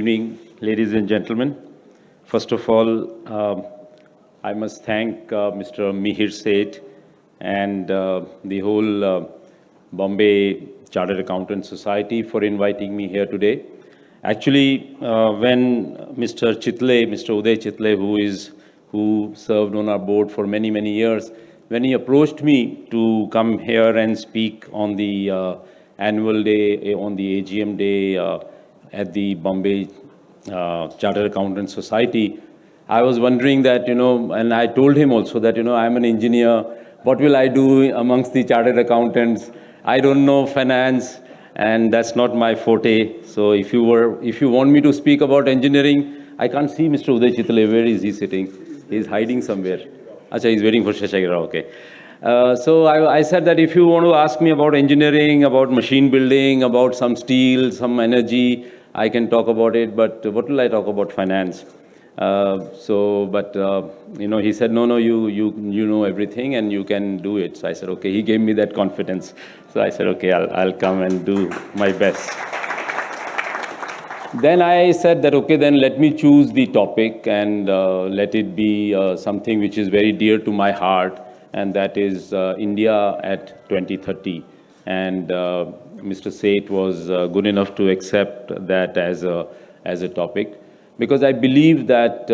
evening, ladies and gentlemen. First of all, I must thank Mr. Mihir Seth and the whole Bombay Chartered Accountants Society for inviting me here today. Actually, when Mr. Uday Chitle, who served on our board for many, many years, when he approached me to come here and speak on the annual day, on the AGM day at the Bombay Chartered Accountants Society, I was wondering that, and I told him also that, I'm an engineer. What will I do amongst the chartered accountants? I don't know finance, and that's not my forte. So if you want me to speak about engineering, I can't see Mr. Uday Chitle. Where is he sitting? He's hiding somewhere. Acha, he's waiting for Shashagira. Okay. So I said that if you want to ask me about engineering, about machine building, about some steel, some energy, I can talk about it. But what will I talk about finance? He said, no, you know everything and you can do it. So I said, okay. He gave me that confidence. So I said, okay, I'll come and do my best. Then I said that, okay, then let me choose the topic and let it be something which is very dear to my heart, and that is India at 2030. And Mr. Seth was good enough to accept that as a topic, because I believe that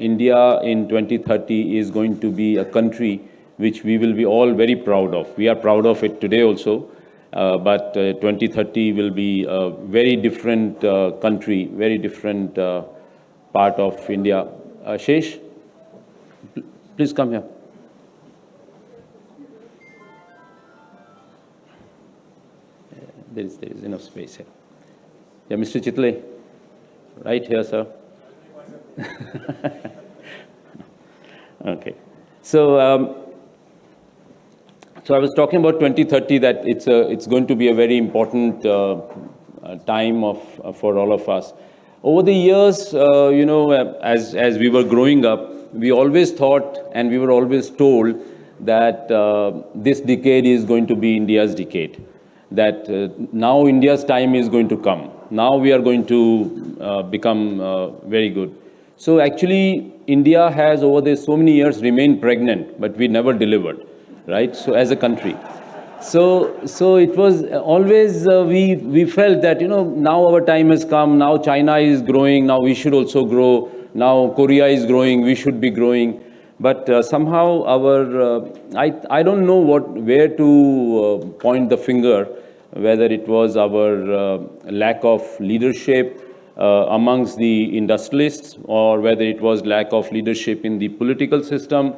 India in 2030 is going to be a country which we will be all very proud of. We are proud of it today also. But 2030 will be a very different country, very different part of India. Shesh, please come here. There is enough space here. Yeah, Mr. Chitle, right here, sir. Okay. So I was talking about 2030, that it's going to be a very important time for all of us. Over the years, as we were growing up, we always thought and we were always told that this decade is going to be India's decade. That now India's time is going to come. Now we are going to become very good. So actually, India has over the so many years remained pregnant, but we never delivered. Right? So as a country. So it was always, we felt that, now our time has come, now China is growing, now we should also grow, now Korea is growing, we should be growing. But somehow I don't know where to point the finger, whether it was our lack of leadership amongst the industrialists, or whether it was lack of leadership in the political system,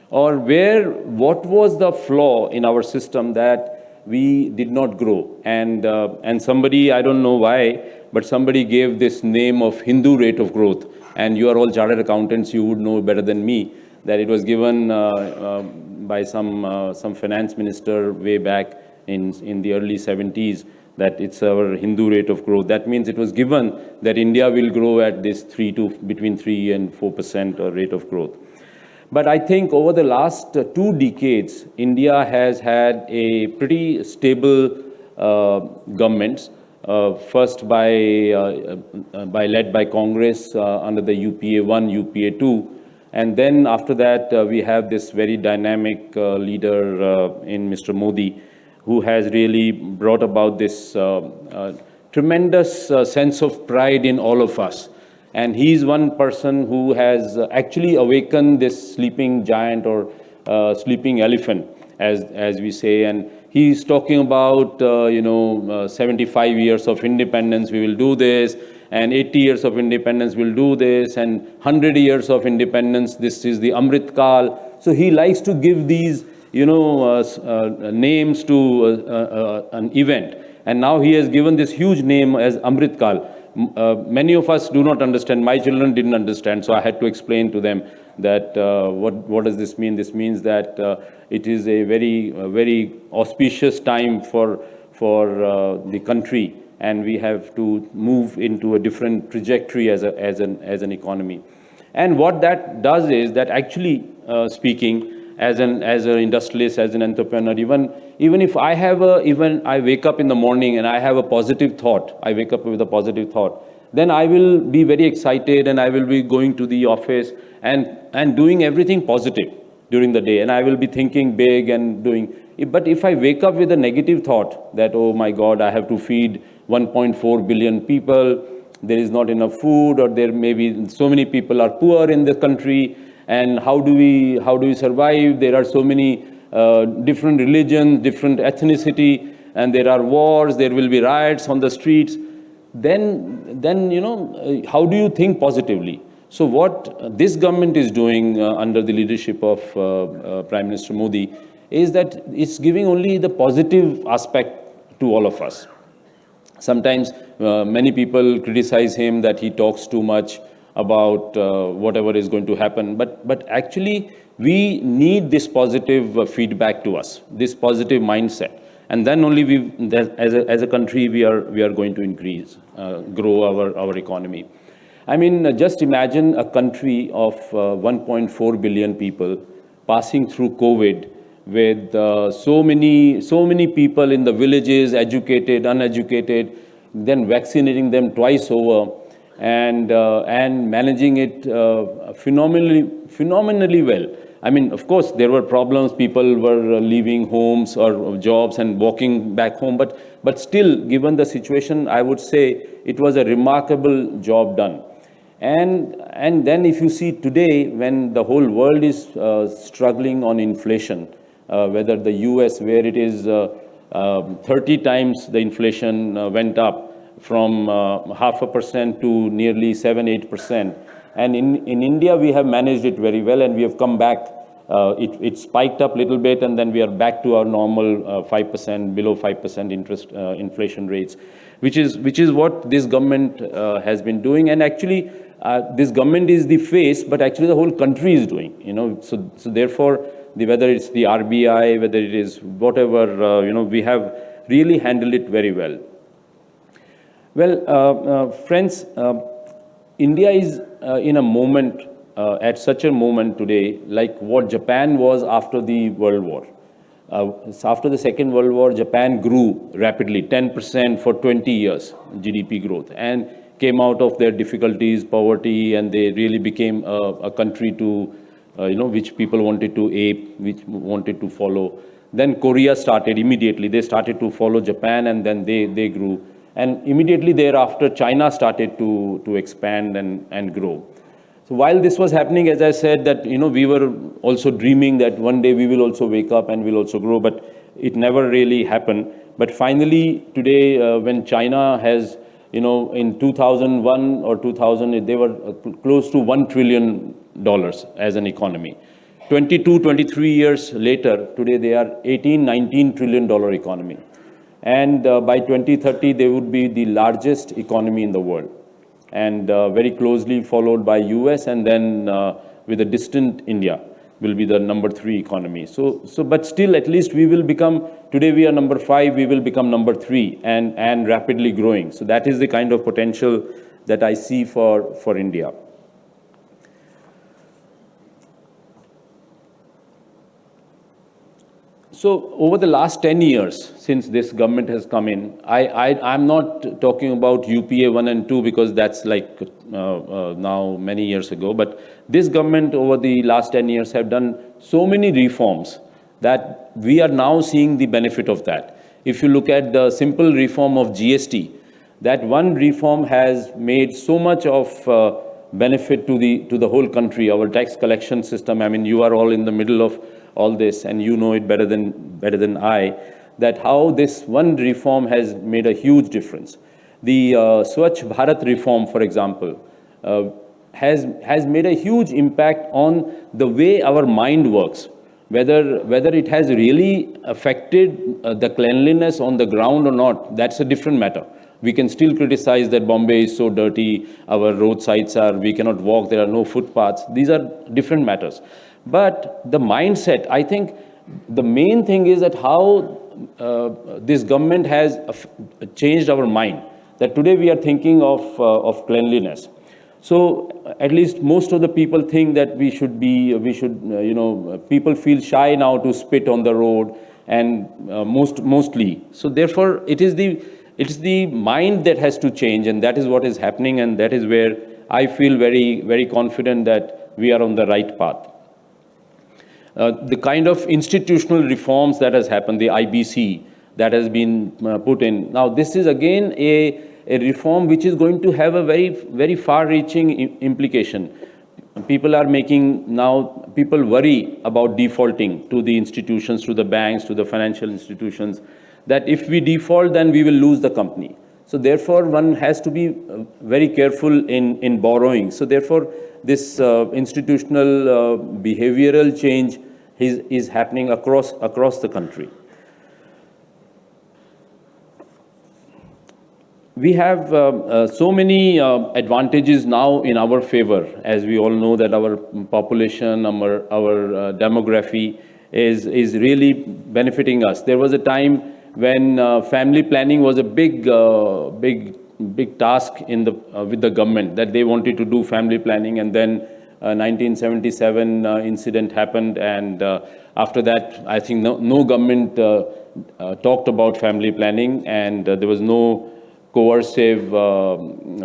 or what was the flaw in our system that we did not grow. And somebody, I don't know why, but somebody gave this name of Hindu rate of growth. And you are all chartered accountants, you would know better than me, that it was given by some finance minister way back in the early 70s, that it's our Hindu rate of growth. That means it was given that India will grow at this between 3 and 4% rate of growth. But I think over the last 2 decades, India has had a pretty stable governments. First led by Congress under the UPA 1, UPA 2, and then after that we have this very dynamic leader in Mr. Modi, who has really brought about this tremendous sense of pride in all of us. And he's one person who has actually awakened this sleeping giant, or sleeping elephant, as we say. And he's talking about, 75 years of independence, we will do this, and 80 years of independence, we'll do this, and 100 years of independence, this is the Amrit Kal. So he likes to give these, names to an event. And now he has given this huge name as Amrit Kal. Many of us do not understand. My children didn't understand, so I had to explain to them that what does this mean? This means that it is a very auspicious time for the country, and we have to move into a different trajectory as an economy. And what that does is that, actually speaking, as an industrialist, as an entrepreneur, even if I wake up in the morning and I have a positive thought, I wake up with a positive thought, then I will be very excited and I will be going to the office and doing everything positive during the day. And I will be thinking big and doing. But if I wake up with a negative thought that, oh my God, I have to feed 1.4 billion people, there is not enough food, or there may be so many people are poor in the country, and how do we survive? There are so many different religions, different ethnicity, and there are wars, there will be riots on the streets. Then how do you think positively? So what this government is doing under the leadership of Prime Minister Modi is that it's giving only the positive aspect to all of us. Sometimes many people criticize him that he talks too much about whatever is going to happen. But actually, we need this positive feedback to us, this positive mindset. And then only as a country, we are going to increase, grow our economy. I mean, just imagine a country of 1.4 billion people passing through COVID with so many people in the villages, educated, uneducated, then vaccinating them twice over, and managing it phenomenally well. I mean, of course, there were problems. People were leaving homes or jobs and walking back home. But still, given the situation, I would say it was a remarkable job done. And then if you see today, when the whole world is struggling on inflation, whether the US, where it is 30 times the inflation went up from 0.5% to nearly 7-8%. And in India, we have managed it very well, and we have come back. It spiked up a little bit, and then we are back to our normal 5%, below 5% interest inflation rates, which is what this government has been doing. And actually, this government is the face, but actually the whole country is doing. So therefore, whether it's the RBI, whether it is whatever, we have really handled it very well. Well, friends, India is in a moment, at such a moment today, like what Japan was after the World War. After the Second World War, Japan grew rapidly, 10% for 20 years, GDP growth, and came out of their difficulties, poverty, and they really became a country to, which people wanted to ape, which wanted to follow. Then Korea started immediately. They started to follow Japan, and then they grew. And immediately thereafter, China started to expand and grow. So while this was happening, as I said, that we were also dreaming that one day we will also wake up and will also grow, but it never really happened. But finally, today, when China has, in 2001 or 2000, they were close to $1 trillion as an economy. 22, 23 years later, today they are $18, $19 trillion economy. And by 2030, they would be the largest economy in the world, and very closely followed by US, and then with a distant India will be the number 3 economy. But still, at least we will become, today we are number 5, we will become number 3 and rapidly growing. So that is the kind of potential that I see for India. So over the last 10 years, since this government has come in, I'm not talking about UPA 1 and 2 because that's like now many years ago. But this government over the last 10 years have done so many reforms that we are now seeing the benefit of that. If you look at the simple reform of GST, that one reform has made so much of benefit to the whole country, our tax collection system. I mean, you are all in the middle of all this, and you know it better than I, that how this one reform has made a huge difference. The Swachh Bharat reform, for example, has made a huge impact on the way our mind works. Whether it has really affected the cleanliness on the ground or not, that's a different matter. We can still criticize that Bombay is so dirty, our roadsides we cannot walk, there are no footpaths. These are different matters. But the mindset, I think the main thing is that how this government has changed our mind. That today we are thinking of cleanliness. So at least most of the people think that people feel shy now to spit on the road, and mostly. So therefore, it is It's the mind that has to change, and that is what is happening, and that is where I feel very, very confident that we are on the right path. The kind of institutional reforms that has happened, the IBC that has been put in. Now, this is again a reform which is going to have a very, very far-reaching implication. People are making now, people worry about defaulting to the institutions, to the banks, to the financial institutions, that if we default, then we will lose the company. So therefore, one has to be very careful in borrowing. So therefore, this institutional behavioral change is happening across the country. We have so many advantages now in our favor, as we all know that our population, our demography is really benefiting us. There was a time when family planning was a big task with the government, that they wanted to do family planning, and then 1977 incident happened, and after that, I think no government talked about family planning, and there was no coercive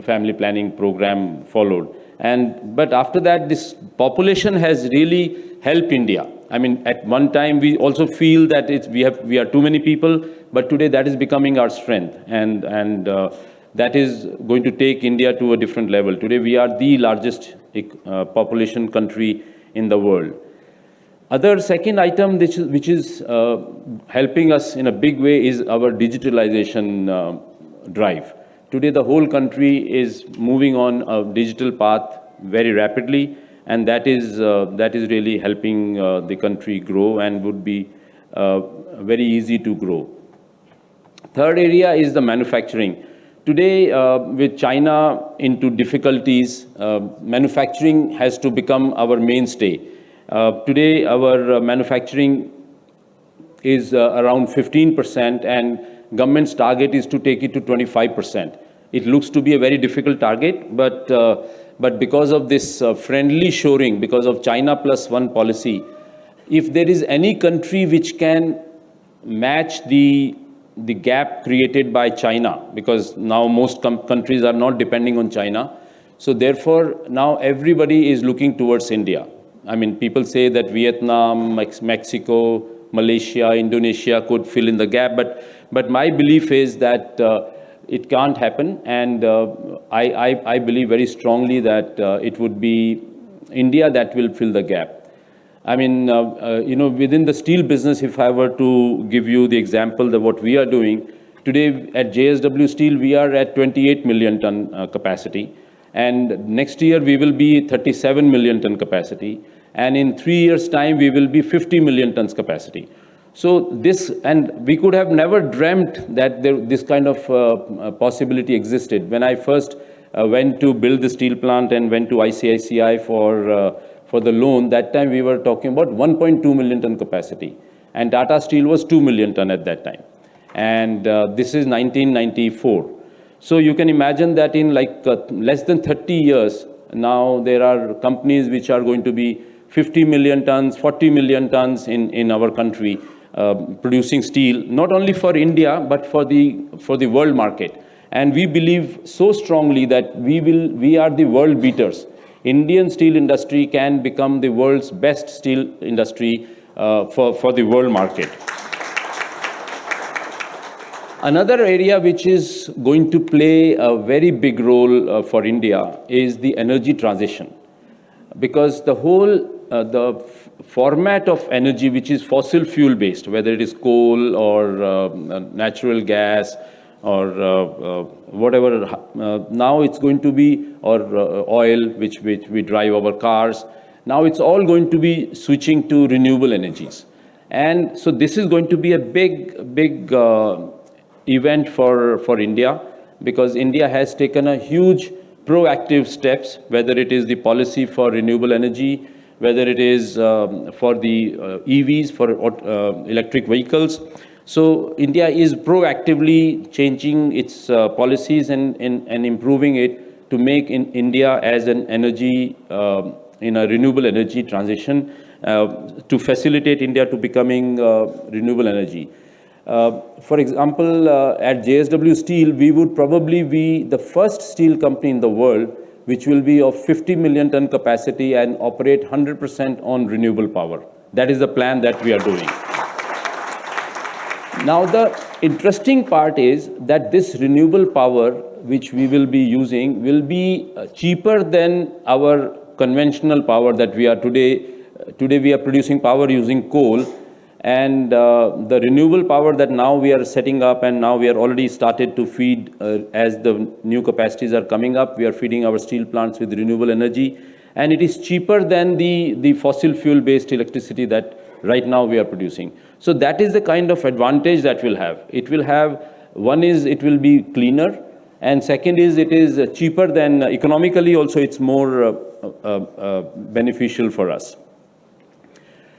family planning program followed. But after that, this population has really helped India. I mean, at one time, we also feel that we are too many people, but today that is becoming our strength, and that is going to take India to a different level. Today, we are the largest population country in the world. Other second item which is helping us in a big way is our digitalization drive. Today, the whole country is moving on a digital path very rapidly, and that is really helping the country grow, and would be very easy to grow. Third area is the manufacturing. Today, with China into difficulties, manufacturing has to become our mainstay. Today, our manufacturing is around 15%, and government's target is to take it to 25%. It looks to be a very difficult target, but because of this friendly shoring, because of China plus one policy, if there is any country which can match the gap created by China, because now most countries are not depending on China, so therefore now everybody is looking towards India. I mean, people say that Vietnam, Mexico, Malaysia, Indonesia could fill in the gap, but my belief is that it can't happen, and I believe very strongly that it would be India that will fill the gap. I mean, within the steel business, if I were to give you the example of what we are doing, today at JSW Steel, we are at 28 million ton capacity, and next year we will be 37 million ton capacity, and in 3 years' time, we will be 50 million tons capacity. So this, and we could have never dreamt that this kind of possibility existed. When I first went to build the steel plant and went to ICICI for the loan, that time we were talking about 1.2 million ton capacity, and Tata Steel was 2 million ton at that time, and this is 1994. So you can imagine that in like less than 30 years, now there are companies which are going to be 50 million tons, 40 million tons in our country, producing steel, not only for India, but for the world market. And we believe so strongly that we are the world beaters. Indian steel industry can become the world's best steel industry for the world market. Another area which is going to play a very big role for India is the energy transition, because the whole format of energy, which is fossil fuel based, whether it is coal or natural gas or whatever, now it's going to be, or oil, which we drive our cars. Now it's all going to be switching to renewable energies. And so this is going to be a big event for India, because India has taken a huge proactive steps, whether it is the policy for renewable energy, whether it is for the EVs, for electric vehicles. So India is proactively changing its policies and improving it to make India as an energy, in a renewable energy transition, to facilitate India to becoming renewable energy. For example, at JSW Steel, we would probably be the first steel company in the world which will be of 50 million ton capacity and operate 100% on renewable power. That is the plan that we are doing. Now, the interesting part is that this renewable power which we will be using will be cheaper than our conventional power that we are today. Today we are producing power using coal, and the renewable power that now we are setting up, and now we are already started to feed as the new capacities are coming up. We are feeding our steel plants with renewable energy, and it is cheaper than the fossil fuel based electricity that right now we are producing. So that is the kind of advantage that we'll have. It will have, one is it will be cleaner, and second is it is cheaper than, economically also it's more beneficial for us.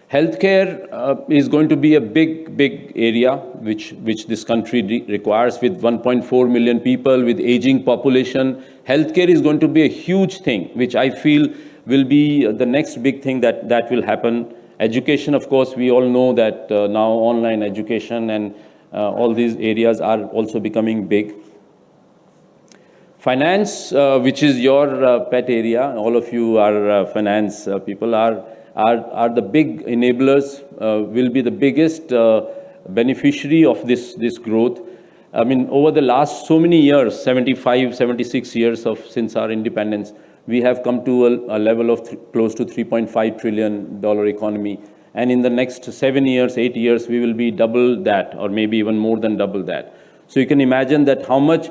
Healthcare is going to be a big area which this country requires, with 1.4 million people, with aging population. Healthcare is going to be a huge thing, which I feel will be the next big thing that will happen. Education, of course, we all know that now online education and all these areas are also becoming big. Finance, which is your pet area, all of you are finance people, are the big enablers, will be the biggest beneficiary of this growth. I mean, over the last so many years, 75, 76 years since our independence, we have come to a level of close to $3.5 trillion economy. And in the next 7 years, 8 years, we will be double that, or maybe even more than double that. So you can imagine that how much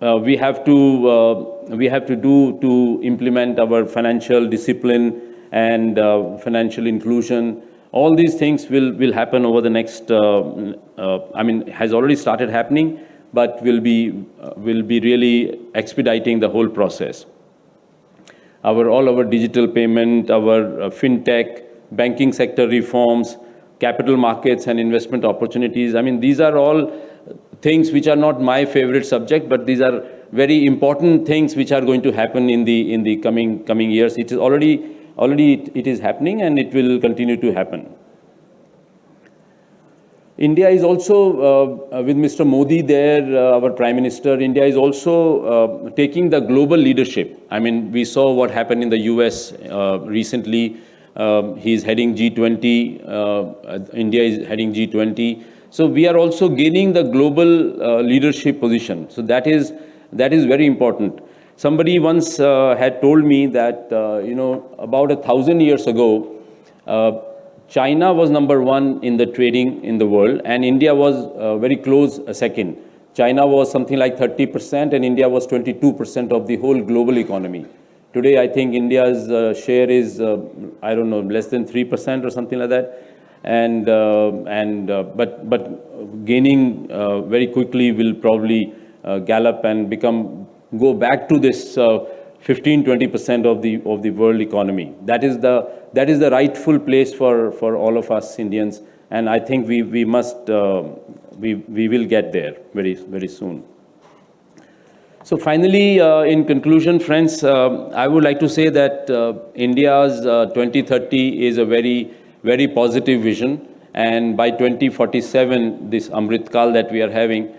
we have to do to implement our financial discipline and financial inclusion. All these things will happen over the next, I mean, has already started happening, but will be really expediting the whole process. All our digital payment, our fintech, banking sector reforms, capital markets and investment opportunities. I mean, these are all things which are not my favorite subject, but these are very important things which are going to happen in the coming years. It is already it is happening, and it will continue to happen. India is also, with Mr. Modi there, our Prime Minister, India is also taking the global leadership. I mean, we saw what happened in the US recently. He's heading G20, India is heading G20. So we are also gaining the global leadership position. So that is very important. Somebody once had told me that, about 1,000 years ago, China was #1 in the trading in the world, and India was very close second. China was something like 30%, and India was 22% of the whole global economy. Today, I think India's share is, I don't know, less than 3% or something like that. But gaining very quickly will probably gallop and go back to this 15-20% of the world economy. That is the rightful place for all of us Indians, and I think we will get there very soon. So finally, in conclusion, friends, I would like to say that India's 2030 is a very positive vision, and by 2047, this Amrit Kal that we are having,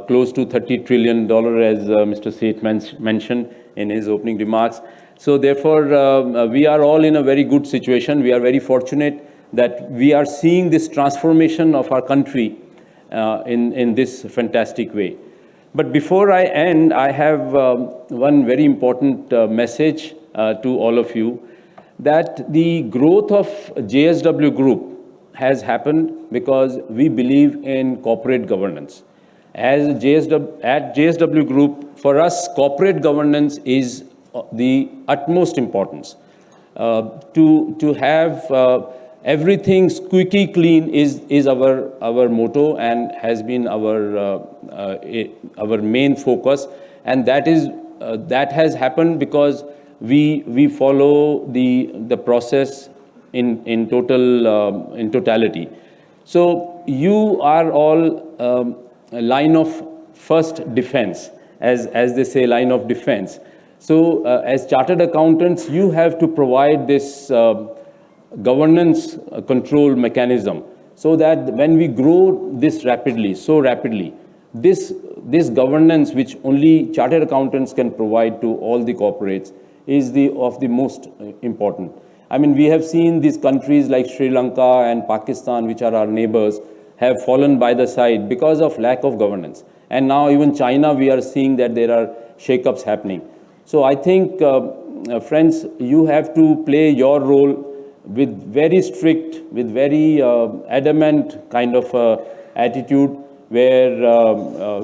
close to $30 trillion, as Mr. Seth mentioned in his opening remarks. So therefore, we are all in a very good situation. We are very fortunate that we are seeing this transformation of our country in this fantastic way. But before I end, I have one very important message to all of you, that the growth of JSW Group has happened because we believe in corporate governance. At JSW Group, for us, corporate governance is the utmost importance. To have everything squeaky clean is our motto and has been our main focus, and that has happened because we follow the process in totality. So you are all line of first defense, as they say, line of defense. So as chartered accountants, you have to provide this governance control mechanism so that when we grow this rapidly, so rapidly, this governance which only chartered accountants can provide to all the corporates is of the most important. I mean, we have seen these countries like Sri Lanka and Pakistan, which are our neighbors, have fallen by the side because of lack of governance. And now even China, we are seeing that there are shakeups happening. So I think, friends, you have to play your role with very strict, with very adamant kind of attitude, where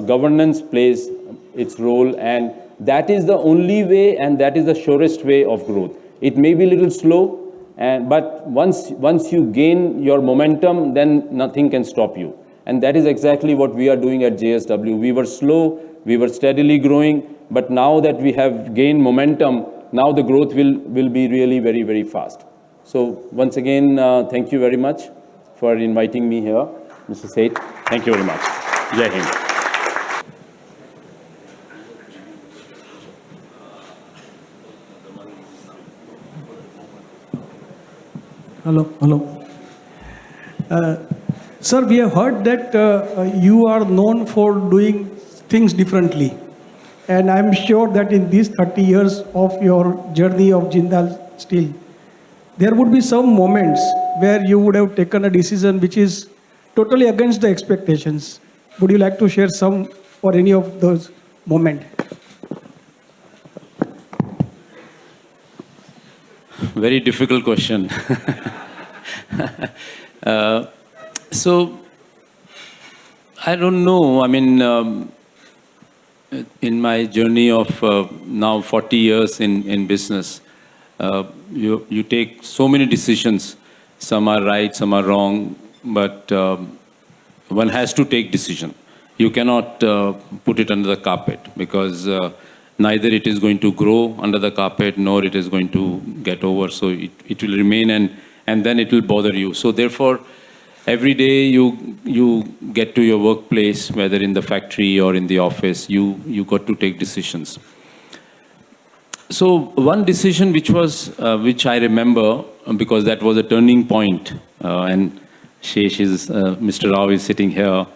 governance plays its role, and that is the only way and that is the surest way of growth. It may be a little slow, but once you gain your momentum, then nothing can stop you. And that is exactly what we are doing at JSW. We were slow, we were steadily growing, but now that we have gained momentum, now the growth will be really very, very fast. So once again, thank you very much for inviting me here, Mr. Seth. Thank you very much. Jai Hind. Hello. Sir, we have heard that you are known for doing things differently. And I'm sure that in these 30 years of your journey of Jindal Steel, there would be some moments where you would have taken a decision which is totally against the expectations. Would you like to share some or any of those moments? Very difficult question. So, I don't know. I mean, in my journey of now 40 years in business, you take so many decisions. Some are right, some are wrong, but one has to take decision. You cannot put it under the carpet, because neither it is going to grow under the carpet, nor it is going to get over. So it will remain, and then it will bother you. So therefore, every day you get to your workplace, whether in the factory or in the office, you got to take decisions. So one decision which I remember, because that was a turning point, and Shesh is, Mr. Rao is sitting here.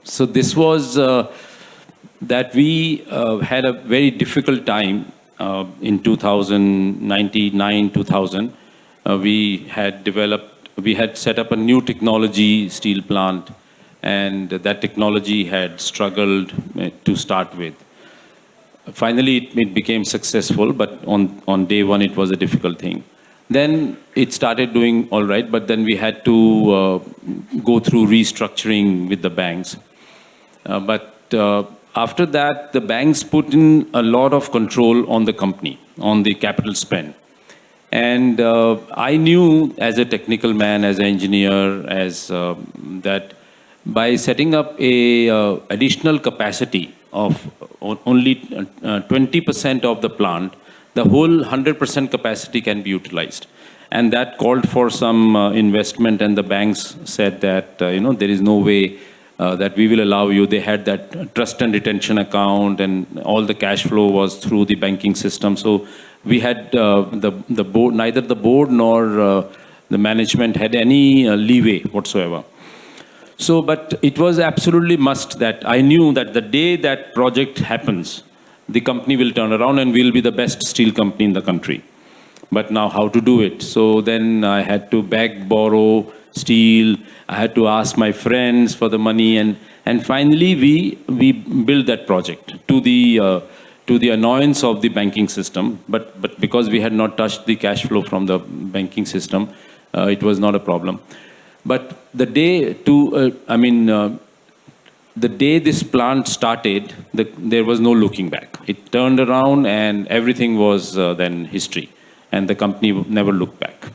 So this was that we had a very difficult time in 2099, 2000. We had set up a new technology steel plant, and that technology had struggled to start with. Finally, it became successful, but on day one, it was a difficult thing. Then it started doing all right, but then we had to go through restructuring with the banks. But after that, the banks put in a lot of control on the company, on the capital spend. And I knew as a technical man, as an engineer, that by setting up a additional capacity of only 20% of the plant, the whole 100% capacity can be utilized. And that called for some investment, and the banks said that, there is no way that we will allow you. They had that trust and retention account, and all the cash flow was through the banking system. So we had the board, neither the board nor the management had any leeway whatsoever. So, but it was absolutely must that I knew that the day that project happens, the company will turn around and we'll be the best steel company in the country. But now how to do it? So then I had to beg, borrow steel. I had to ask my friends for the money, and finally we built that project to the annoyance of the banking system. But because we had not touched the cash flow from the banking system, it was not a problem. But the day the day this plant started, there was no looking back. It turned around and everything was then history. And the company never looked back.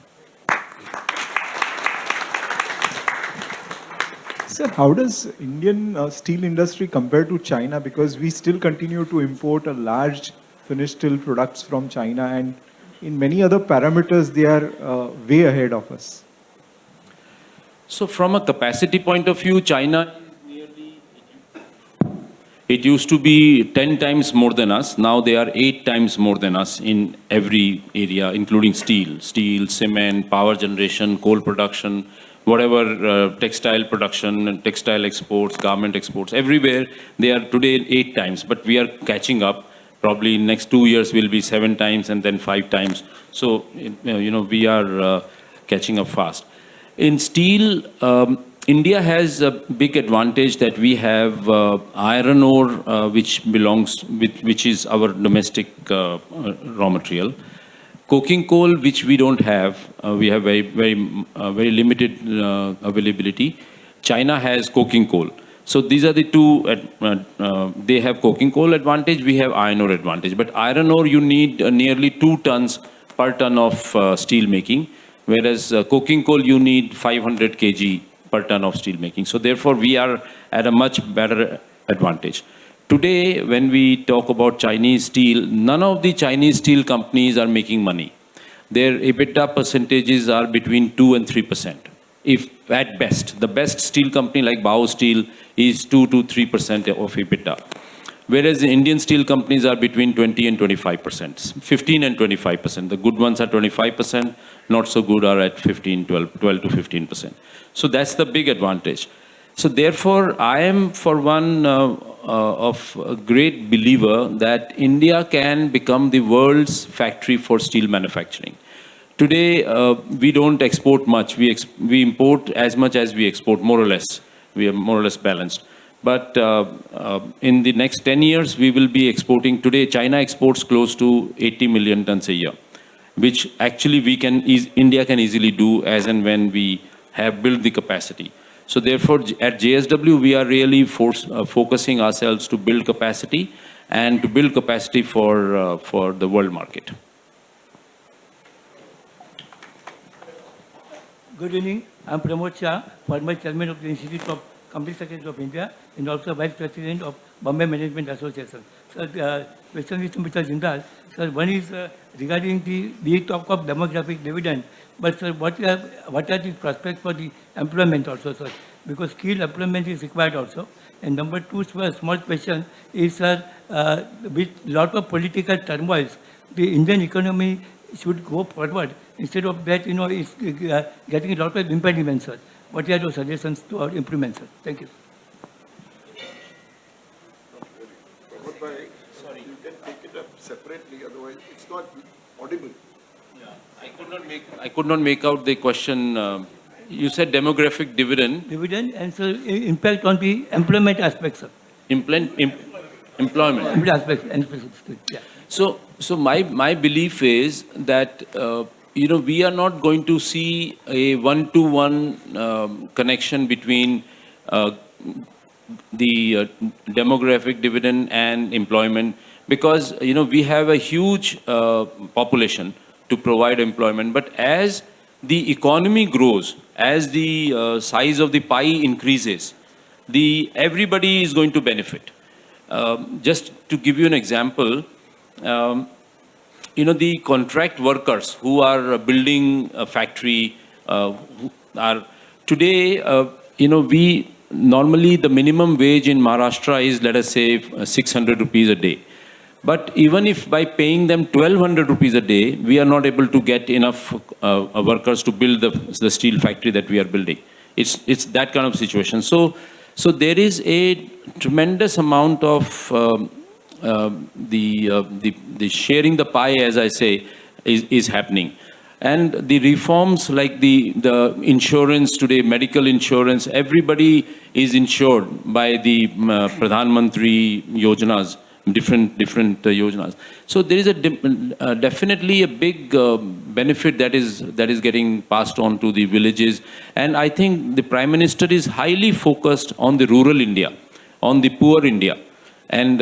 Sir, how does Indian steel industry compare to China? Because we still continue to import a large finished steel products from China, and in many other parameters, they are way ahead of us. So from a capacity point of view, China is nearly, it used to be 10 times more than us. Now they are 8 times more than us in every area, including steel, cement, power generation, coal production, whatever textile production, textile exports, garment exports, everywhere they are today 8 times, but we are catching up. Probably next 2 years will be 7 times and then 5 times. So, we are catching up fast. In steel, India has a big advantage that we have iron ore, which is our domestic raw material. Coking coal, which we don't have, we have very limited availability. China has coking coal. So these are the two, they have coking coal advantage, we have iron ore advantage. But iron ore, you need nearly 2 tons per ton of steel making, whereas coking coal, you need 500 kg per ton of steel making. So therefore, we are at a much better advantage. Today, when we talk about Chinese steel, none of the Chinese steel companies are making money. Their EBITDA percentages are between 2 and 3%. If at best, the best steel company like Bao Steel is 2 to 3% of EBITDA. Whereas the Indian steel companies are between 20 and 25%, 15 and 25%. The good ones are 25%, not so good are at 12 to 15%. So that's the big advantage. So therefore, I am for one of a great believer that India can become the world's factory for steel manufacturing. Today, we don't export much. We import as much as we export, more or less. We are more or less balanced. But in the next 10 years, we will be exporting. Today, China exports close to 80 million tons a year, which actually India can easily do as and when we have built the capacity. So therefore, at JSW, we are really focusing ourselves to build capacity and to build capacity for the world market. Good evening. I'm Pramod Shah, former chairman of the Institute of Company Secretary of India and also vice president of Bombay Management Association. Sir, question is to Mr. Jindal. Sir, one is regarding the talk of demographic dividend. But sir, what are the prospects for the employment also, sir? Because skilled employment is required also. And number two, sir, small question is, sir, with lot of political turmoil, the Indian economy should go forward. Instead of that, it's getting a lot of impediments, sir. What are your suggestions to our improvements, sir? Thank you. Sorry, you can take it up separately, otherwise it's not audible. Yeah, I could not make out the question. You said demographic dividend. Dividend and sir, impact on the employment aspects, sir. Employment. Employment aspects. Yeah. So my belief is that we are not going to see a one-to-one connection between the demographic dividend and employment, because we have a huge population to provide employment. But as the economy grows, as the size of the pie increases, everybody is going to benefit. Just to give you an example. The contract workers who are building a factory who are today, we normally the minimum wage in Maharashtra is, let us say, 600 rupees a day. But even if by paying them 1200 rupees a day, we are not able to get enough workers to build the steel factory that we are building. It's that kind of situation. So there is a tremendous amount of the sharing the pie, as I say, is happening. And the reforms like the insurance today, medical insurance, everybody is insured by the Pradhan Mantri Yojanas, different Yojanas. So there is definitely a big benefit that is getting passed on to the villages. And I think the Prime Minister is highly focused on the rural India, on the poor India. And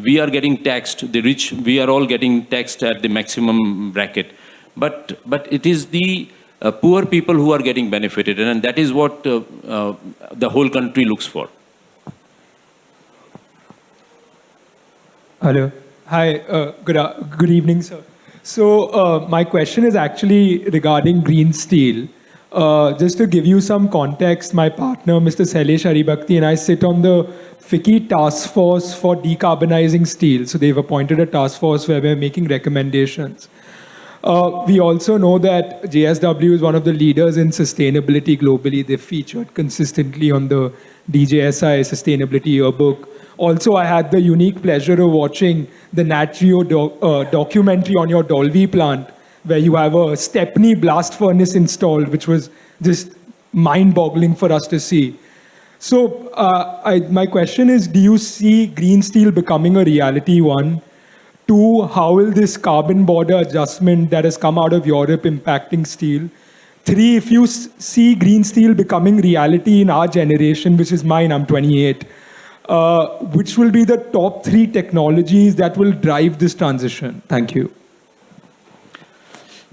we are getting taxed, the rich, we are all getting taxed at the maximum bracket. But it is the poor people who are getting benefited, and that is what the whole country looks for. Hello. Hi. Good evening, sir. So my question is actually regarding green steel. Just to give you some context, my partner, Mr. Sailesh Haribhakti, and I sit on the FICCI task force for decarbonizing steel. So they've appointed a task force where we're making recommendations. We also know that JSW is one of the leaders in sustainability globally. They're featured consistently on the DJSI Sustainability Yearbook. Also, I had the unique pleasure of watching the Nat Geo documentary on your Dolvi plant, where you have a Stepney blast furnace installed, which was just mind-boggling for us to see. So my question is, do you see green steel becoming a reality, one? Two, how will this carbon border adjustment that has come out of Europe impacting steel? Three, if you see green steel becoming reality in our generation, which is mine, I'm 28, which will be the top 3 technologies that will drive this transition? Thank you.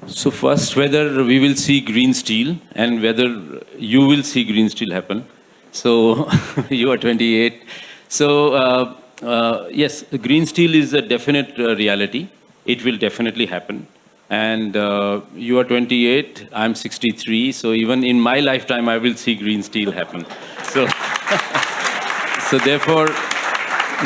So first, whether we will see green steel and whether you will see green steel happen. So you are 28. So yes, green steel is a definite reality. It will definitely happen. And you are 28, I'm 63. So even in my lifetime, I will see green steel happen. So, so therefore,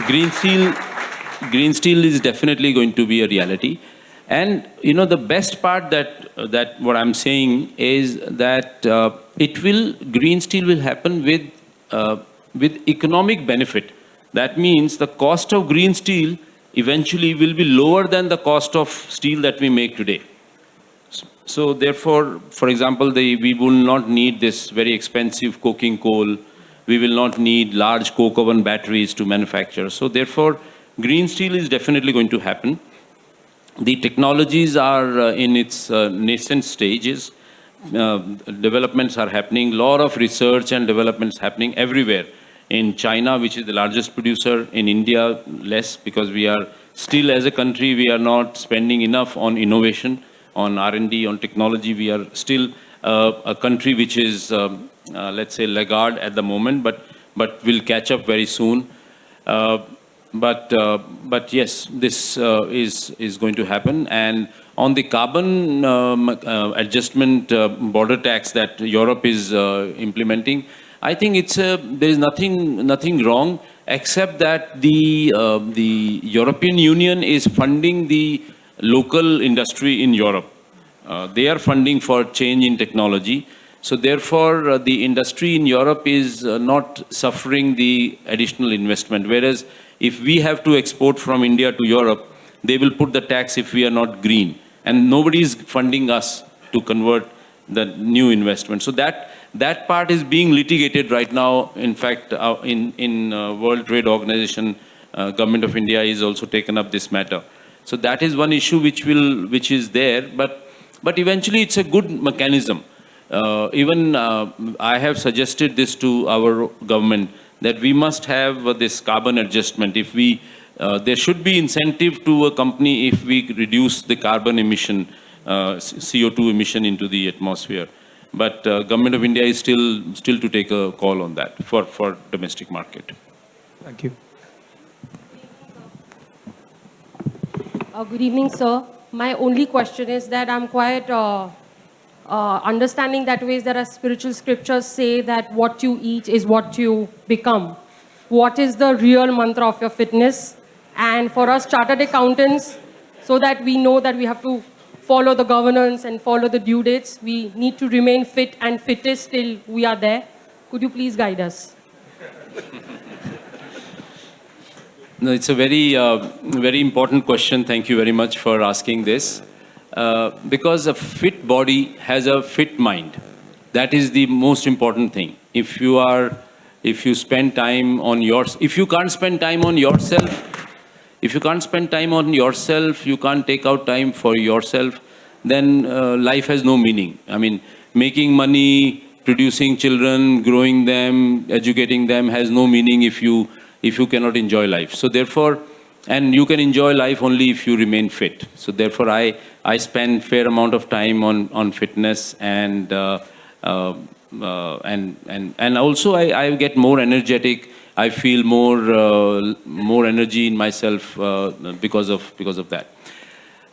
green steel is definitely going to be a reality. And you know, the best part that what I'm saying is that green steel will happen with economic benefit. That means the cost of green steel eventually will be lower than the cost of steel that we make today. So therefore, for example, we will not need this very expensive coking coal. We will not need large coke oven batteries to manufacture. So therefore, green steel is definitely going to happen. The technologies are in its nascent stages. Developments are happening. A lot of research and developments happening everywhere. In China, which is the largest producer, in India, less, because we are still, as a country, we are not spending enough on innovation, on R&D, on technology. We are still a country which is, let's say, laggard at the moment, but will catch up very soon. But yes, this is going to happen. And on the carbon adjustment border tax that Europe is implementing, I think there is nothing wrong, except that the European Union is funding the local industry in Europe. They are funding for change in technology. So therefore, the industry in Europe is not suffering the additional investment. Whereas if we have to export from India to Europe, they will put the tax if we are not green. And nobody is funding us to convert the new investment. So that part is being litigated right now. In fact, in World Trade Organization, Government of India is also taken up this matter. So that is one issue which is there, but eventually it's a good mechanism. Even I have suggested this to our government, that we must have this carbon adjustment. If there should be incentive to a company if we reduce the carbon emission, CO2 emission into the atmosphere. But Government of India is still to take a call on that for domestic market. Thank you. Good evening, sir. My only question is that I'm quite understanding that ways there are spiritual scriptures say that what you eat is what you become. What is the real mantra of your fitness? And for us chartered accountants, so that we know that we have to follow the governance and follow the due dates, we need to remain fit and fittest till we are there. Could you please guide us? No, it's a very important question. Thank you very much for asking this. Because a fit body has a fit mind. That is the most important thing. If you spend time on if you can't spend time on yourself, you can't take out time for yourself, then life has no meaning. I mean, making money, producing children, growing them, educating them has no meaning if you cannot enjoy life. So therefore, and you can enjoy life only if you remain fit. So therefore, I spend fair amount of time on fitness, and also I get more energetic. I feel more energy in myself because of that.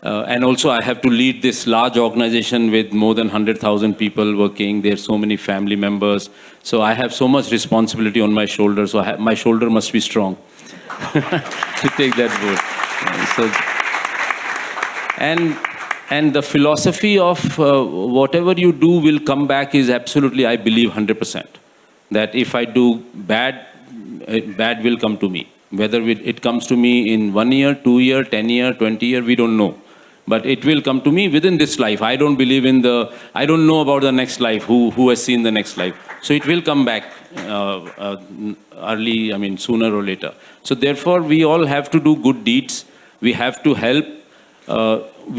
And also I have to lead this large organization with more than 100,000 people working. There are so many family members. So I have so much responsibility on my shoulders. So my shoulder must be strong to take that board. And the philosophy of whatever you do will come back is absolutely, I believe, 100%. That if I do bad, bad will come to me. Whether it comes to me in 1 year, 2 year, 10 year, 20 year, we don't know. But it will come to me within this life. I don't believe in I don't know about the next life, who has seen the next life. So it will come back early, I mean, sooner or later. So therefore, we all have to do good deeds. We have to help.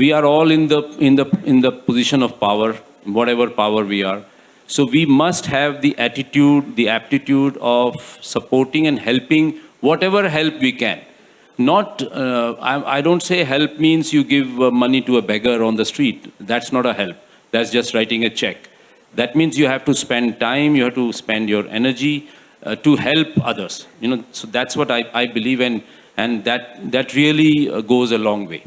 We are all in the position of power, whatever power we are. So we must have the attitude, the aptitude of supporting and helping whatever help we can. Not, I don't say help means you give money to a beggar on the street. That's not a help. That's just writing a check. That means you have to spend time, you have to spend your energy to help others. So that's what I believe, and that really goes a long way.